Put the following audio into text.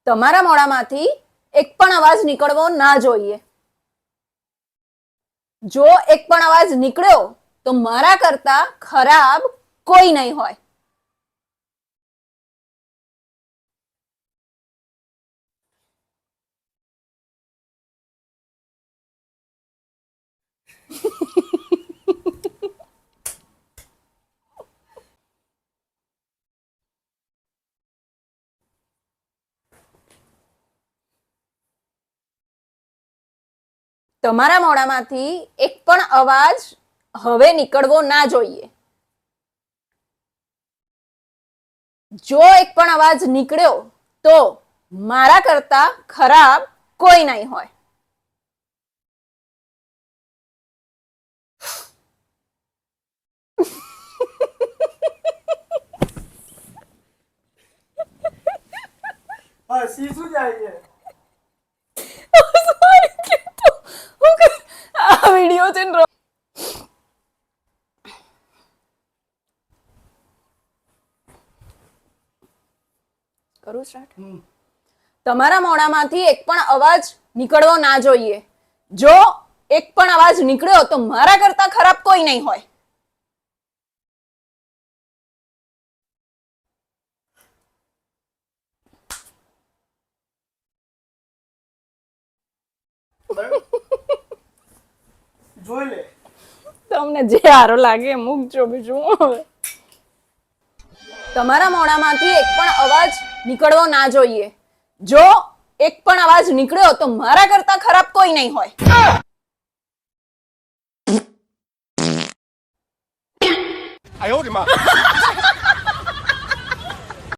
તમારા મોઢામાંથી એક પણ અવાજ નીકળવો ના જોઈએ. જો એક પણ અવાજ નીકળ્યો તો મારા કરતા ખરાબ કોઈ નહીં હોય. તમારા મોઢામાંથી એક પણ અવાજ હવે નીકળવો ના જોઈએ. જો એક પણ અવાજ નીકળ્યો તો મારા કરતા ખરાબ કોઈ નહીં હોય. શું જાય છે? આ વિડિયો છે ને કરું સ્ટાર્ટ. તમારા મોઢામાંથી એક પણ અવાજ નીકળવો ના જોઈએ. જો એક પણ અવાજ નીકળ્યો તો મારા કરતા ખરાબ કોઈ નહીં હોય. જોઈ લે. તમને જે સારો લાગે મૂકજો, બીજું હવે. તમારા મોઢામાંથી એક પણ અવાજ નીકળવો ના જોઈએ. જો એક પણ અવાજ નીકળ્યો તો મારા કરતા ખરાબ કોઈ નહીં હોય.哎呦我的妈！